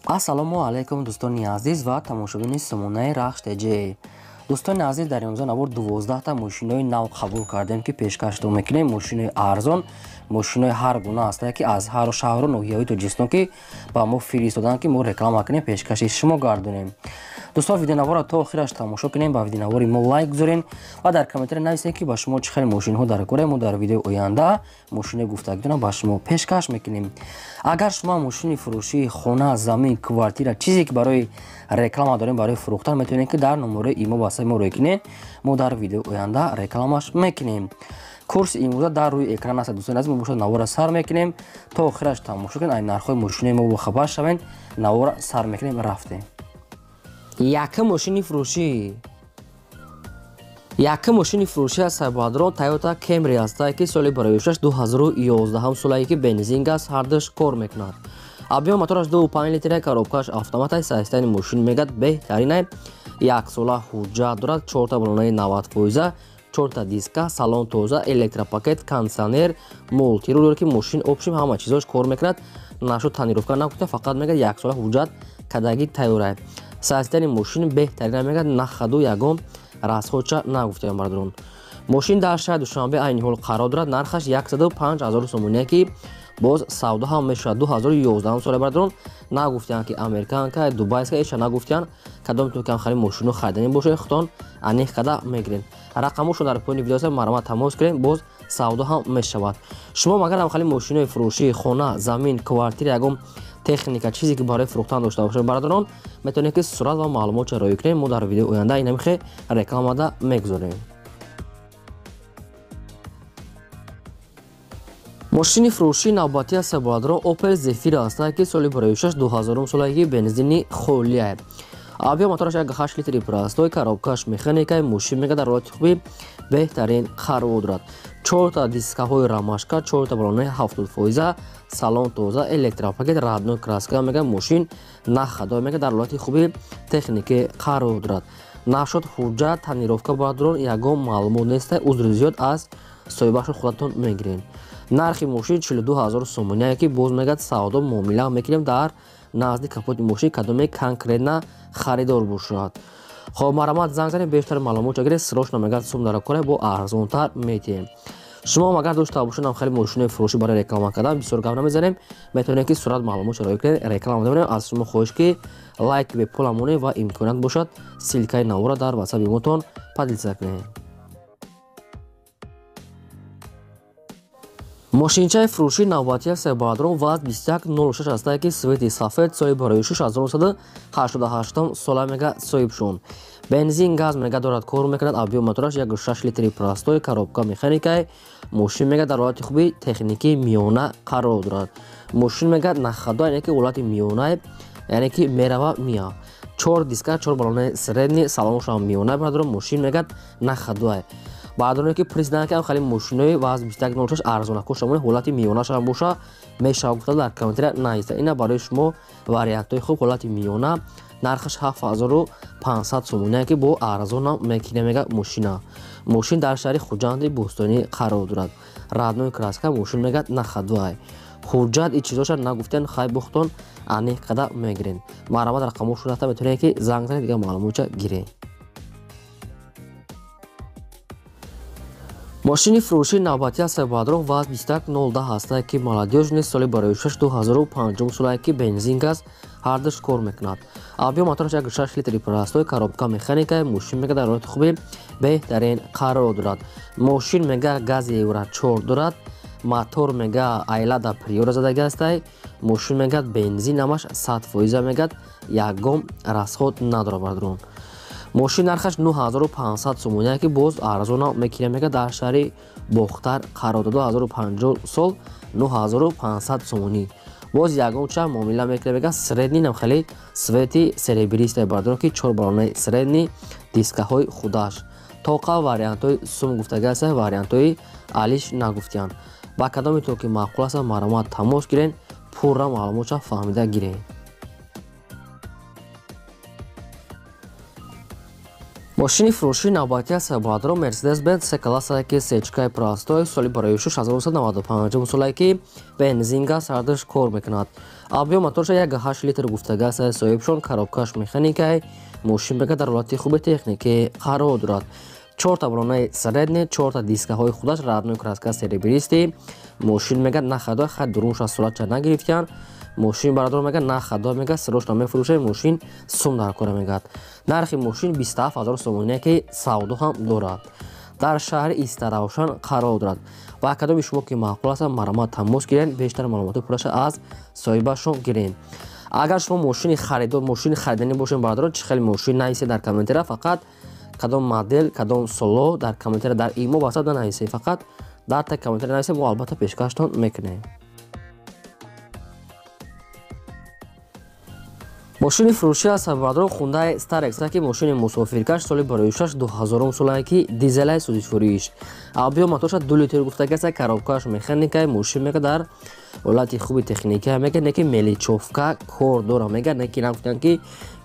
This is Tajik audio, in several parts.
ассалому алайкум дӯстони азиз ва тамошобини сомонаи рахш теҷе. дӯстони азиз, дар имрӯза навор 12та мошинои нав қабул кардем ки пешкаштон мекунем. Мошинои арзон, мошинои ҳар гуна ҳастанд ки аз ҳару шаҳру ноҳияҳои Тоҷикистон ки ба мо фиристоданд ки мо реклама кунем, пешкаши шумо гардонем. дӯстон, видеонавора то охираш тамошо кунем, ба видеонавори мо лайк гузорен ва дар комментари нависед ки ба шумо чӣ хел мошинҳо дар кора. Мо дар видеои оянда мошинаи гуфтагидона ба шумо пешкаш мекунем. агар шумо мошини фурӯшии хона, замин, квартира, чизе ки барои реклама дорем, барои фурӯхтан, метавонед ки дар номерои имо ба сайти мо рой кунед. мо дар видеои оянда рекламаш мекунем. курси имрӯза дар рӯи экран аст. дӯстони азиз, мо бошад навора сар мекунем то охираш тамошо кунед. ай нархҳои мошинаи мо бохабар шавед. навора сар мекунем, рафтем. Яка мошини фурӯшӣ аз сайбоадрон Toyota Camry аст ки соли бароишаш 2011 солае ки бензин газ ҳардаш кор мекунад. объём мотораш 2.5 литра, коробкаш автомат, сайстани мошин мегӯяд беҳтарин, 1 сола ҳуҷҷат дорад, 4 балонаи 90%, 4 диска, салон тоза, электропакет, кондиционер, мултирул дорад ки мошин обшим ҳама чизош кор мекунад. нашуд танировка накунда, фақат мегӯяд 1 сола ҳуҷҷат кадаги тайёра. сайстани мошин беҳтарин мегӯяд, нахаду ягон расходша нагуфтаям бардорон. мошин дар шаҳри Душанбе айни ҳол қарор дорад. нархаш 105 000 сомония ки боз савдо ҳам мешавад. 2011 сола бардорон нагуфтанд ки американка, дубайска, эша нагуфтанд кадомитон кам хари мошино хайдани бошед, хутон аних када мегирен. рақамошо дар поини видео аст, марама тамос гирен, боз савдо ҳам мешавад. шумо магар ҳам хали мошинои фурӯшии хона, замин, квартира, ягон техника, чизе ки барои фурӯхтан дошта бошед бардорон, метавонед ки сурат ва маълумотро рой кунед. мо дар видеои оянда инамихе рекламада мегузорем. мошини фурӯшии навбатии аз сайбоадрон Opel Zafira аст ки соли бароишаш 2000 солаги бензини холия. объём мотораш 1.8 литри простой, коробкаш механикаи, мошин мегӯяд дар ҳолати хуби беҳтарин қарор дорад. 4 дискаҳои рамашка, 4 балонаи 70%, салон тоза, электропакет, радной краска мегӯяд мошин нахадо мегӯяд дар ҳолати хуби техникӣ қарор дорад. нашуд ҳуҷҷат танировка бардорон, ягон маълумот нест, узри зиёд аз соҳибашро худатон мегирен. нархи мошин 42 000 сомония ки боз мегӯяд савдо муомила мекунем дар назди капоти мошин кадоме конкретна харидор бошад. хоб марамат занг занед, бештар маълумотро гиред, срочно мегӯяд сум дар кора бо арзонтар метиҳем. шумо агар дошта бошед ам хали мошинои фурӯшӣ барои реклама кардан, бисёр гап намезанем, метавонед ки сурат маълумотро рой кунед, реклама донем. аз шумо хоҳиш ки лайк бепула монед ва имконият бошад силкаи навора дар ватсапи мотон падилса кунед. мошинчаи фурӯшии навбатии сайбоадрон ВАЗ 2106 аст ки свети сафед соли бароишаш 1988 сола мега соҳиб шуд. бензин газ мега дорад, кор мекунад. объём мотораш 1.6 литри простой, коробка механикаи, мошин мега дар ҳолати хуби техникии миёна қарор дорад. мошин мега нахадо, яъне ки ҳолати миёна, яъне ки мерава мия. 4 диска, 4 балонаи средни, салоншам миёна бардорон, мошин мега нахадо. баъдоне ки призна ки хали мошинои ВАЗ 2106 арзонако шамоли ҳолати миёнашам боша, мешавад гуфта дар комментари нависта. ина барои шумо вариантҳои хуб ҳолати миёна, нархаш 7500 сомония ки бо арзонам мекине мега мошина. мошин дар шаҳри хуҷанди бӯстонӣ қарор дорад. радной краска, мошин мега нахадвай. ҳуҷҷат и чизоша нагуфтен, хай бухтон аних када мегирен. марамат рақамошо дафта метавонед ки занг занед, дига маълумотша гиред. мошини фурӯшии навбатии аз сайбоадрон ВАЗ 2110 аст ки молодёжни соли бароишаш 2005 солае ки бензин газ ҳардаш кор мекунад. объём мотораш 1.6 литри простой, коробка механика, мошин мега дар ҳолати хуби беҳтарин қарор дорад. мошин мега гази евро 4 дорад. мотор мега айлада приора задаги аст. мошин мега бензин амаш 100% мегӯяд, ягон расход надорад бардорон. мошин нархаш 9500 сомония ки боз арзона мекине мега дар шаҳри бохтар қарор дорад. 2050 сол 9500 сомонӣ. боз ягонча муомила мекине мега средни намхали свети серебристай бардорон ки 4 балонаи средни, дискаҳои худаш. тоқа вариантҳои сум гуфтага аст, вариантҳои алиш нагуфтиянд. ба кадомитон ки маъқул аст, маромат тамос гирен, пурра маълумотша фаҳмида гиред. мошини фурӯшии навбатии сабаҳдорон Mercedes-Benz C-класса ки сечкаи простой соли барои 1995 солае ки бензин газ ҳардаш кор мекунад. Объем моторша 1.8 литр гуфтага саи соҳибшон коробкаш механикаи мошин мега дар ҳолати хуби техникӣ қарор дорад. 4 табронаи средни 4 дискаҳои худаш раднои краска серебристи мошин мега нахадо хад дурунша суратча нагирифтян. мошин барадор мега нахадо мега срочно мефурӯшад мошин сум дар кора мегад. нархи мошин 27000 сомония ки савдо ҳам дорад. дар шаҳри Истаравшан қарор дорад. ва кадоми шумо ки маъқул аст маромат тамос гирен бештар маълумоти пураша аз соҳибашон гирен. агар шумо мошини харидани бошен барадор чӣ хели мошин нависе дар комментира фақат кадом модел кадом соло дар комментира дар имо васаб нанависе фақат дар та комментира нависе мо албатта пешкаштон мекунем. мошини фурӯшӣ аз сабабардорон хундаи Starex ки мошини мусофиркаш соли барои 2000 солае ки дизелаи сӯзишвориш. объем моторша 2 литр гуфтагаса коробкаш механикаи мошин мега дар ҳолати хуби техника мега неки меличовка кор дора мега неки нагуфтян ки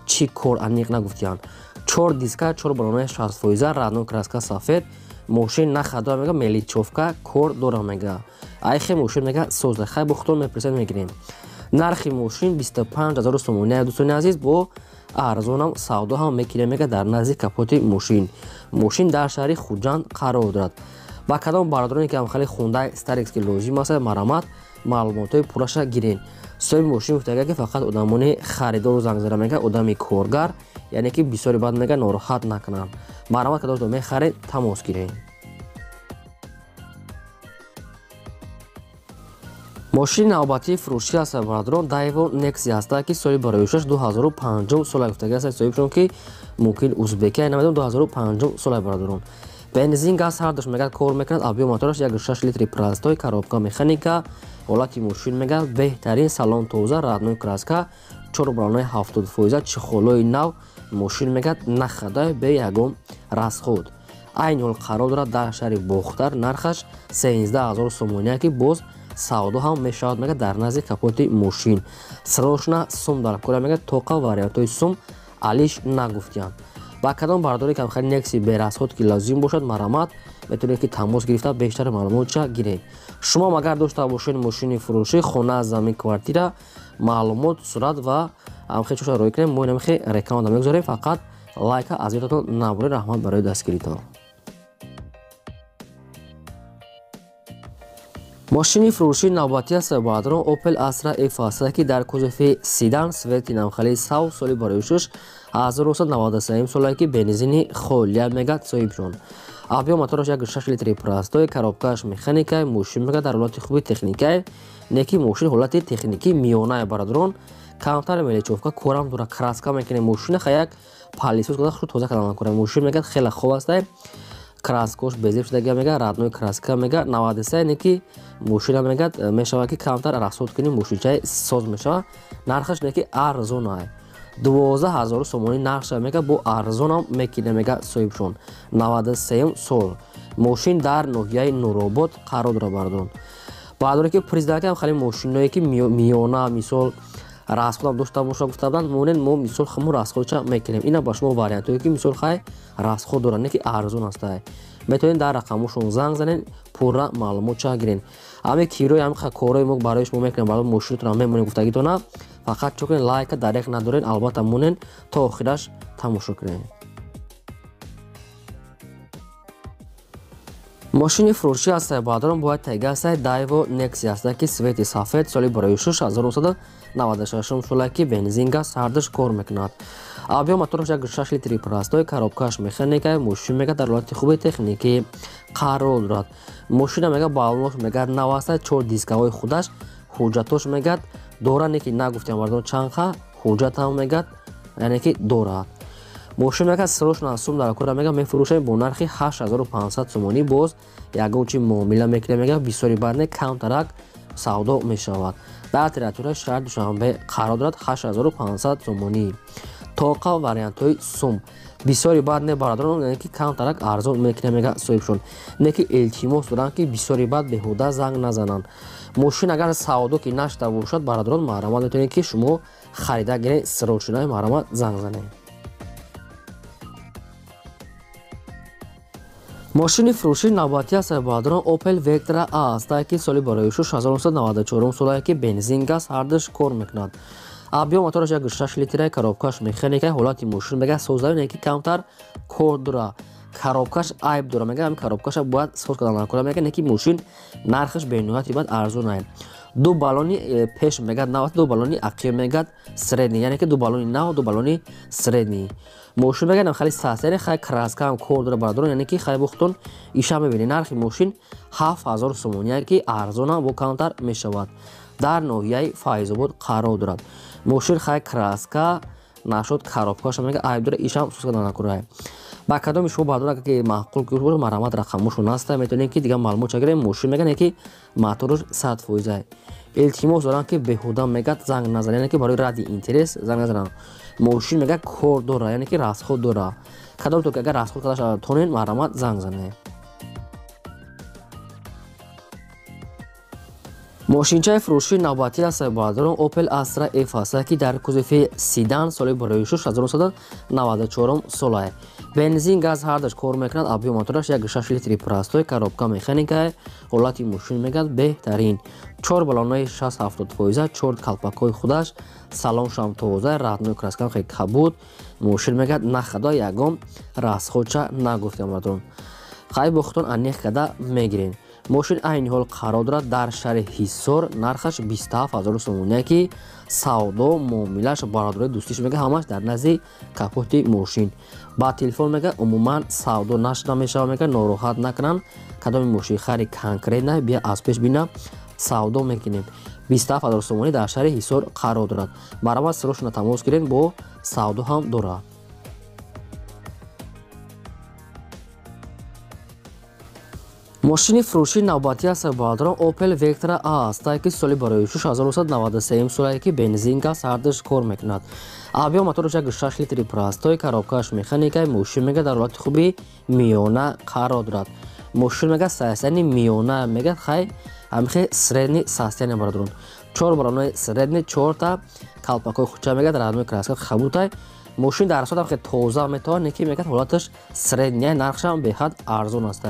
чӣ кор аниқ нагуфтян. 4 диска 4 баронаи 60% раднои краска сафед мошин нахадо мега меличовка кор дора мега. айхе мошин мега созда хай бо худтон мепресед мегирем. нархи мошин 25000 сомония дӯстони азиз бо арзонам савдо ҳам мекунем мега дар назди капоти мошин. мошин дар шаҳри Хуҷанд қарор дорад. ба кадом бародороне ки ҳамхали хундаи Starex ки лозим аст маромат маълумотҳои пураша гирен. соҳиби мошин гуфтага ки фақат одамони харидору занг зада мега одами коргар яъне ки бисёри бад мега нороҳат накунанд. маромат кадом мехаред тамос гиред. мошини навбатии фурӯшии аз сабабардорон Daewoo Nexia аст ки соли барои 2005 сола гуфтага аст соҳибшон ки мумкин узбекия намедон 2005 сола бародорон. бензин газ ҳардаш мега кор мекунад. объем мотораш 1.6 литри простой коробка механика ҳолати мошин мега беҳтарин салон тоза раднои краска 4 баронаи 70% чихолои нав мошин мега нахадай бе ягон расход. айни ҳол қарор дорад дар шаҳри Бохтар нархаш 13000 сомония ки боз савдо ҳам мешавад мега дар назди капоти мошин. срочна сум дар кора мега тоқа вариантҳои сум алиш нагуфтян. ба кадом бардори ки ҳамхали Nexia берасход ки лозим бошад маромат метавонед ки тамос гирифта бештар маълумотша гиред. шумо агар дошта бошед мошини фурӯшӣ хона замин квартира маълумот сурат ва ҳамхел чоша роӣ кунем мо намхе реклама мегузорем фақат лайка аз ёдатон набуред. раҳмат барои дастгиритон. мошини фурӯшии навбатии аз сабабардорон Opel Astra F ки дар кузофи седан свети навхали сав соли барои 1993 солае ки бензини холия мега соҳибшон. объем мотораш 1.6 литри простой коробкаш механикаи мошин мега дар ҳолати хуби техникаи неки мошин ҳолати техникӣ миёнае барадорон камтар меличовка корам дора краска мекуне мошина хаяк палисос гада худ тоза кардам кора мошин мега хела хуб астае краскош безеб шудага мега раднои краска мега 93 неки мошина мега мешава ки камтар расход кунӣ мошинчаи соз мешава. нархаш неки арзонае 12000 сомонӣ нархша мега бо арзонам мекине мега соҳибшон 93 сол мошин дар ноҳияи Нуробод қарор дора бардон. баъдоре ки президентам хали мошиное ки миёна мисол расходам дошта боша гуфтабуданд монен мо мисол хамо расходча мекунем. ина ба шумо вариантое ки мисол хай расход дорад не ки арзон астае метавонед дар рақамошон занг занен пурра маълумотча гирен. ҳаме кирои ҳам корои мо барои шумо мекунем барои мошинатон мемонем гуфтагитона фақат чокунен лайка дареқ надорен албатта монен то охираш тамошо кунем. мошини фурӯшӣ аз сабабардорон бояд тайга аст Daewoo Nexia аст ки свети сафед соли барои 1996 солае ки бензин газ ҳардаш кор мекунад. объем мотораш 1.6 литри простой коробкаш механикаи мошин мега дар ҳолати хуби техникӣ қарор дорад. мошина мега балонош мега нав аст 4 дискаҳои худаш ҳуҷҷатош мега дора неки нагуфтем бардон чанха ҳуҷҷатам мега яъне ки дорад. мошин мега срочна сум дар кора мега мефурӯшем бо нархи 8500 сомонӣ боз ягончи муомила мекунем мега бисёри бадне камтарак савдо мешавад. дар территорияи шаҳри душанбе қарор дорад 8500 сомонӣ тоқа вариантҳои сум бисёри бад не бародарон яъне ки камтарак арзон мекунем мега соҳибшон не ки илтимос доранд ки бисёри бад беҳуда занг назананд. мошин агар савдо ки нашда бошад бародарон маҳрамат метавонед ки шумо харида гиред срочнаи маҳрамат занг занед. ماشین فروشی نوبتی از بادران اوپل وکترا است که سالی برای 1994 سالی که بنزین گاز هردش کار میکند. ابیو موتورش یک 6 لیتره کاروبکاش مکانیکای حالتی ماشین میگه سوزاوی که کمتر کور داره کاروبکاش عیب داره میگه همین کاروبکاش باید سوز کردن نکنه میگه نکی ماشین نرخش به نهایت بعد ارزون است. دو بالونی پیش میگه 90 دو بالونی عقب میگه سردنی یعنی که دو بالونی نه دو بالونی سردنی ماشین میگه خیلی ساده خیلی کراسکام کور داره بردارون یعنی که خیلی بختون ایشا میبینی نرخ ماشین 7000 سومون که ارزون با کانتر میشود در نوعیه فایزآباد قرار دارد. ماشین خیلی کراسکا نشد کاروبکاش میگه عیب داره ایشا سوز کردن نکنه. با کدام شما بعد که معقول که مرمت رقمشون هست میتونین که دیگه معلومات چگره ماشین میگن که موتورش 100% التماس دارن که بهوده میگه زنگ نزنن یعنی که برای رد اینترس زنگ نزنن. ماشین میگه کور داره یعنی که راسخود داره کدام تو که اگر راسخود کداش تونین مرمت زنگ زنه. ماشینچه فروشی نوبتی از بادران اوپل استرا اف است که در کزوفه سیدان سالی برای 1994 ساله بنزین گاز هردش کار میکند. ابیو موتورش یک 6 لیتری پراستوی کاروبکا مکانیکای حالتی ماشین میگه بهترین 4 بالونای 60-70%، 4 کلپاکای خودش، سالنش هم تازه، رادنوی کراسکام خیلی کبود. ماشین میگه نخدا یگام راسخودچا نگفتم مادرون خیلی بختون انیخ کده میگیرین. ماشین این حال قرار دارد در شهر حصار نرخش 27000 سومونه که سودا معاملش برادر دوستیش میگه همش در نزد کاپوت ماشین با تلفن میگه عموما سودا نشده میشه میگه ناراحت نکنن کدام ماشین خرید کنکریت نه بیا از پیش بینم سودا میکنیم. 27000 سومونی در شهر حصار قرار دارد. برام سروش تماس گیرین با سودا هم داره. ماشین فروشی نوبتی از بادران اوپل وکترا است که سالی برای 1993 سالی که بنزین گاز هردش کار میکند. ابیو موتورش یک 6 لیتری پراستوی کاروبکاش مکانیکای ماشین میگه در حالت خوبی میانه قرار دارد. ماشین میگه سایستانی میانه میگه خیلی همخه سردنی ساستانی بردارون 4 بالونای سردنی 4 تا کلپاکای خودچه میگه در ادامه کراسکا خبوتای ماشین در اصل خیلی تازه میتونه که میگه حالتش سردنی نرخش هم به حد ارزون است.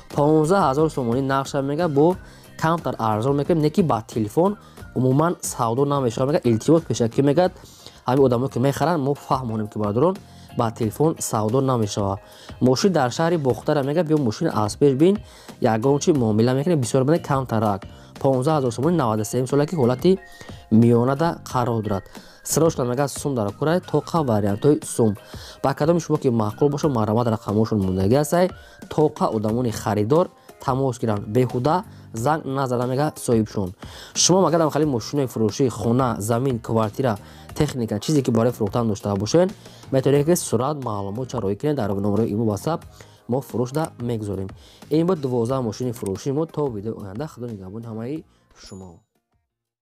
15000 سومونی نرخش میگه با کمتر ارزون میگه نکی با تلفن عموما سودا نمیشه میگه التماس پیشه که میگه همین آدمایی که میخرن ما فهمونیم که بردارون با تلفن سودا نمیشه. ماشین در شهر بختر میگه بیا ماشین از پیش بین یگان چی معامله میکنه بسیار بده کمتر 15000 سومونی 93 ساله که حالتی میانه دا قرار دارد. سروش میگه سوم داره کرای توقع واریانتای سوم با کدام شما که معقول باشه مرمت رقمشون موندگی است توقع آدمون خریدار تماس گیرن بهوده زنگ نزدن میگه صاحبشون. شما مگه خیلی ماشین فروشی خونه زمین کوارتیره تکنیکا چیزی که برای فروختن داشته باشین میتونید که سرعت معلومات چرایی کنید در نمره ایمو واتساپ ما فروش ده میگذاریم. این بود 12 ماشین فروشی ما تا ویدیو آینده خدا نگهبان همه شما.